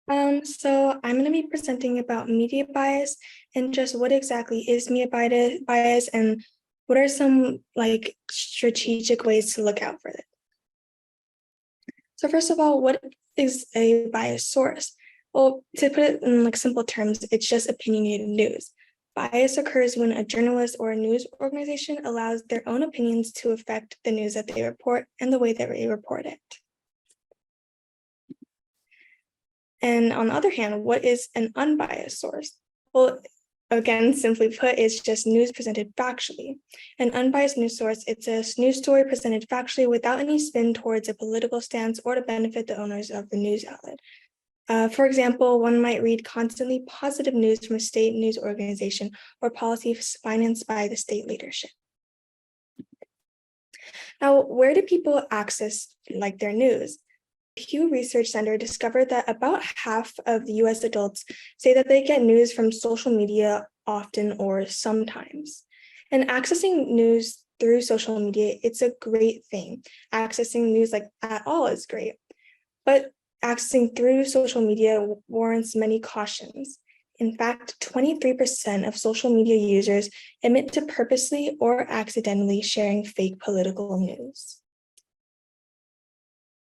So I'm going to be presenting about media bias and just what exactly is media bias and what are some strategic ways to look out for it. So first of all, what is a bias source? Well, to put it in simple terms, it's just opinionated news. Bias occurs when a journalist or a news organization allows their own opinions to affect the news that they report and the way that they report it. And on the other hand, what is an unbiased source? Well, again, simply put, it's just news presented factually. An unbiased news source, it's a news story presented factually without any spin towards a political stance or to benefit the owners of the news outlet. For example, one might read constantly positive news from a state news organization or policies financed by the state leadership. Now, where do people access their news? Pew Research Center discovered that about half of the US adults say that they get news from social media often or sometimes. And accessing news through social media, it's a great thing. Accessing news at all is great. But accessing through social media warrants many cautions. In fact, 23% of social media users admit to purposely or accidentally sharing fake political news.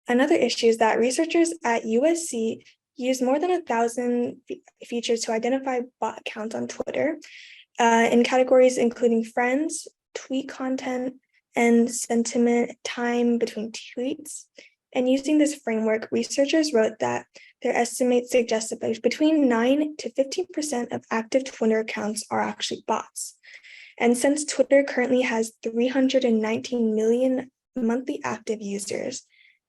Another issue is that researchers at USC use more than 1,000 features to identify bot accounts on Twitter in categories including friends, tweet content, and sentiment time between tweets. And using this framework, researchers wrote that their estimates suggest that between 9 to 15% of active Twitter accounts are actually bots. And since Twitter currently has 319 million monthly active users,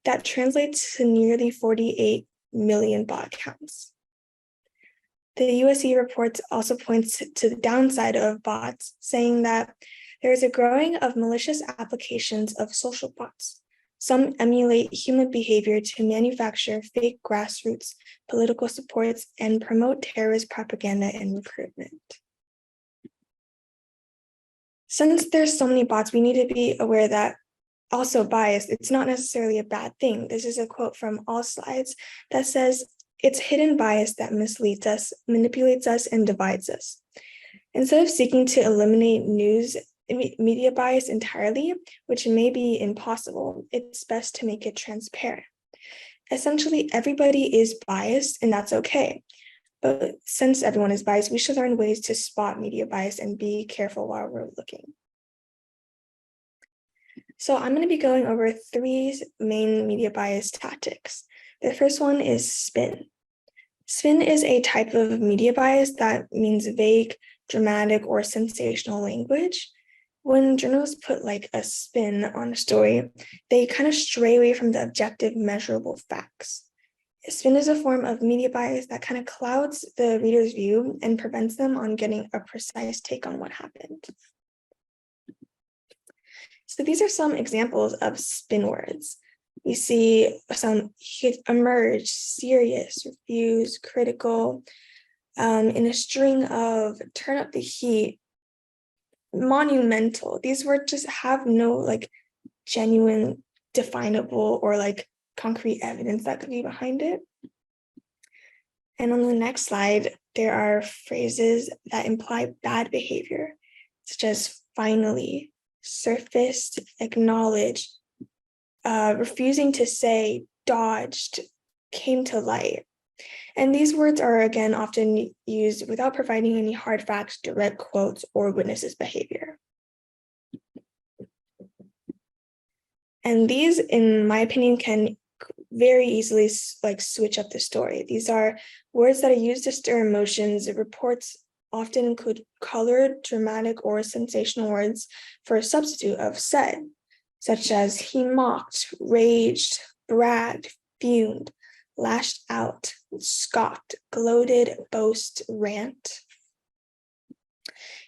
that translates to nearly 48 million bot accounts. The USC report also points to the downside of bots, saying that there is a growing of malicious applications of social bots. Some emulate human behavior to manufacture fake grassroots political supports and promote terrorist propaganda and recruitment. Since there's so many bots, we need to be aware that also biased, it's not necessarily a bad thing. This is a quote from All Slides that says, "It's hidden bias that misleads us, manipulates us, and divides us." Instead of seeking to eliminate media bias entirely, which may be impossible, it's best to make it transparent. Essentially, everybody is biased, and that's okay. But since everyone is biased, we should learn ways to spot media bias and be careful while we're looking. So I'm going to be going over 3 main media bias tactics. The first one is spin. Spin is a type of media bias that means vague, dramatic, or sensational language. When journalists put a spin on a story, they kind of stray away from the objective, measurable facts. Spin is a form of media bias that kind of clouds the reader's view and prevents them on getting a precise take on what happened. So these are some examples of spin words. We see some emerge, serious, refuse, critical, in a string of turn up the heat, monumental. These words just have no genuine, definable, or concrete evidence that could be behind it. And on the next slide, there are phrases that imply bad behavior, such as finally, surfaced, acknowledged, refusing to say, dodged, came to light. And these words are, again, often used without providing any hard facts, direct quotes, or witnesses' behavior. And these, in my opinion, can very easily switch up the story. These are words that are used to stir emotions. Reports often include colored, dramatic, or sensational words for a substitute of said, such as he mocked, raged, bragged, fumed, lashed out, scoffed, gloated, boast, rant.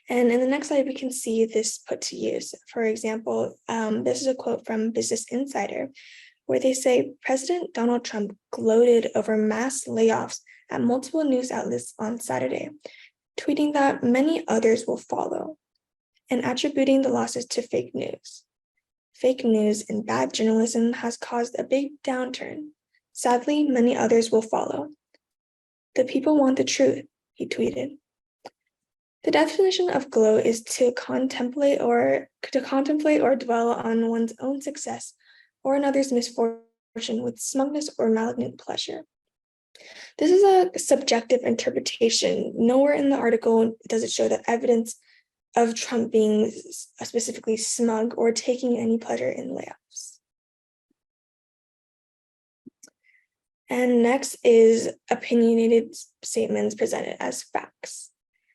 And in the next slide, we can see this put to use. For example, this is a quote from Business Insider, where they say, President Donald Trump gloated over mass layoffs at multiple news outlets on Saturday, tweeting that many others will follow, and attributing the losses to fake news. Fake news and bad journalism has caused a big downturn. Sadly, many others will follow. "The people want the truth," he tweeted. The definition of glow is to contemplate or dwell on one's own success or another's misfortune with smugness or malignant pleasure. This is a subjective interpretation. Nowhere in the article does it show the evidence of Trump being specifically smug or taking any pleasure in layoffs. And next is opinionated statements presented as facts.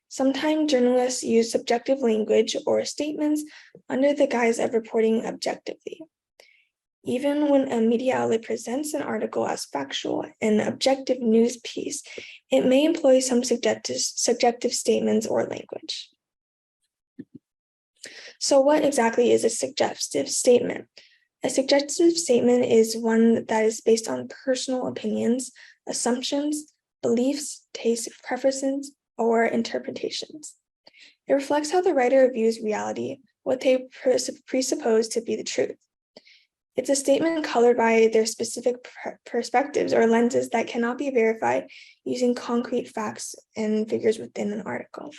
Sometimes journalists use subjective language or statements under the guise of reporting objectively. Even when a media outlet presents an article as factual, an objective news piece, it may employ some subjective statements or language. So what exactly is a suggestive statement? A suggestive statement is one that is based on personal opinions, assumptions, beliefs, tastes, preferences, or interpretations. It reflects how the writer views reality, what they presuppose to be the truth. It's a statement colored by their specific perspectives or lenses that cannot be verified using concrete facts and figures within an article.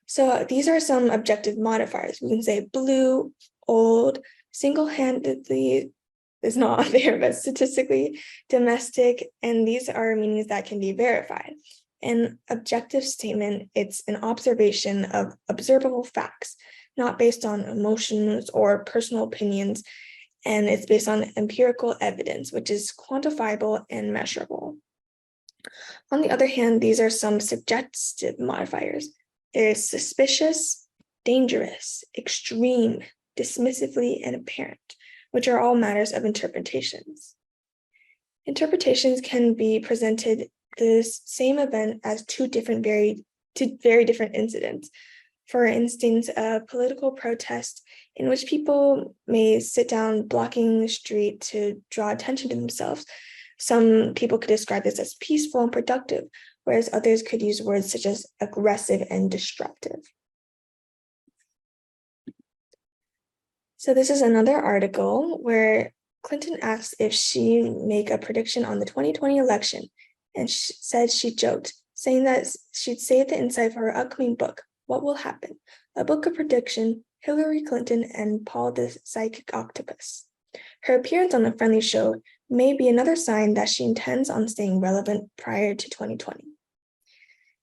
So these are some objective modifiers. We can say blue, old, single-handedly is not there, but statistically, domestic, and these are meanings that can be verified. An objective statement, it's an observation of observable facts, not based on emotions or personal opinions, and it's based on empirical evidence, which is quantifiable and measurable. On the other hand, these are some suggestive modifiers. There's suspicious, dangerous, extreme, dismissively, and apparent, which are all matters of interpretations. Interpretations can be presented the same event as two very different incidents. For instance, a political protest in which people may sit down blocking the street to draw attention to themselves. Some people could describe this as peaceful and productive, whereas others could use words such as aggressive and disruptive. So this is another article where Clinton asks if she make a prediction on the 2020 election, and she said she joked, saying that she'd save the inside for her upcoming book, What Will Happen? A book of prediction, Hillary Clinton and Paul the Psychic Octopus. Her appearance on the Friendly Show may be another sign that she intends on staying relevant prior to 2020.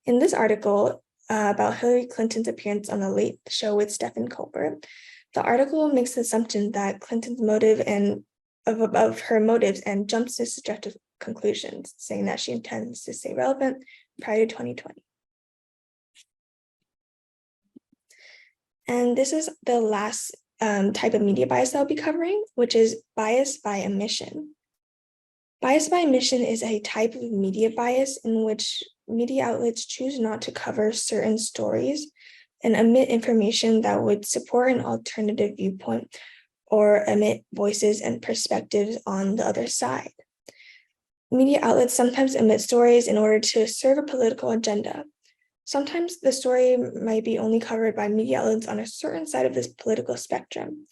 In this article about Hillary Clinton's appearance on the Late Show with Stephen Colbert, the article makes the assumption that Clinton's motive and of her motives and jumps to subjective conclusions, saying that she intends to stay relevant prior to 2020. And this is the last type of media bias that I'll be covering, which is bias by omission. Bias by omission is a type of media bias in which media outlets choose not to cover certain stories and omit information that would support an alternative viewpoint or omit voices and perspectives on the other side. Media outlets sometimes omit stories in order to serve a political agenda. Sometimes the story might be only covered by media outlets on a certain side of this political spectrum.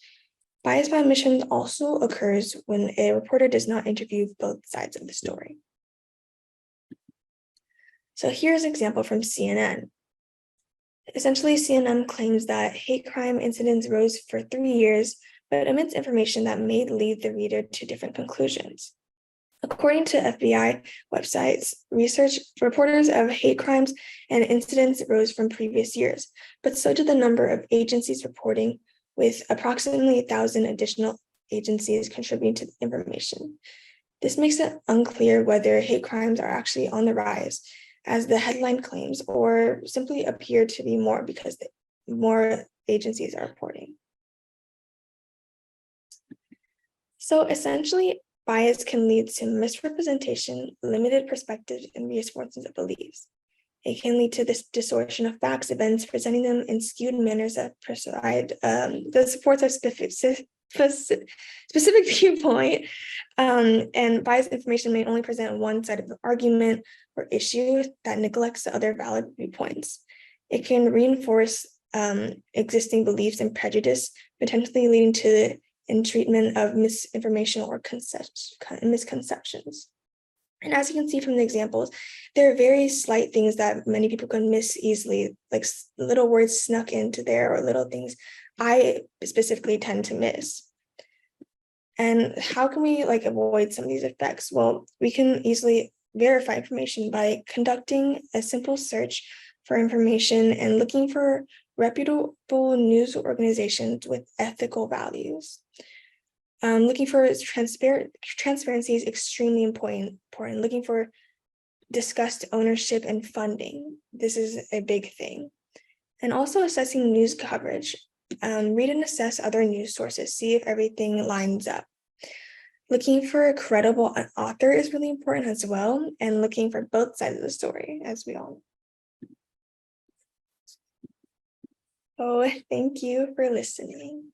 Bias by omission also occurs when a reporter does not interview both sides of the story. So here's an example from CNN. Essentially, CNN claims that hate crime incidents rose for 3 years, but omits information that may lead the reader to different conclusions. According to FBI websites, research reporters of hate crimes and incidents rose from previous years, but so did the number of agencies reporting, with approximately 1,000 additional agencies contributing to the information. This makes it unclear whether hate crimes are actually on the rise, as the headline claims, or simply appear to be more because more agencies are reporting. So essentially, bias can lead to misrepresentation, limited perspectives, and reinforcement of beliefs. It can lead to this distortion of facts, events, presenting them in skewed manners that supports a specific viewpoint, and biased information may only present one side of the argument or issue that neglects the other valid viewpoints. It can reinforce existing beliefs and prejudice, potentially leading to in treatment of misinformation or misconceptions. And as you can see from the examples, there are very slight things that many people can miss easily, like little words snuck into there or little things I specifically tend to miss. And how can we avoid some of these effects? Well, we can easily verify information by conducting a simple search for information and looking for reputable news organizations with ethical values. Looking for transparency is extremely important. Looking for discussed ownership and funding. This is a big thing. And also assessing news coverage. Read and assess other news sources. See if everything lines up. Looking for a credible author is really important as well. And looking for both sides of the story, as we all know. So thank you for listening.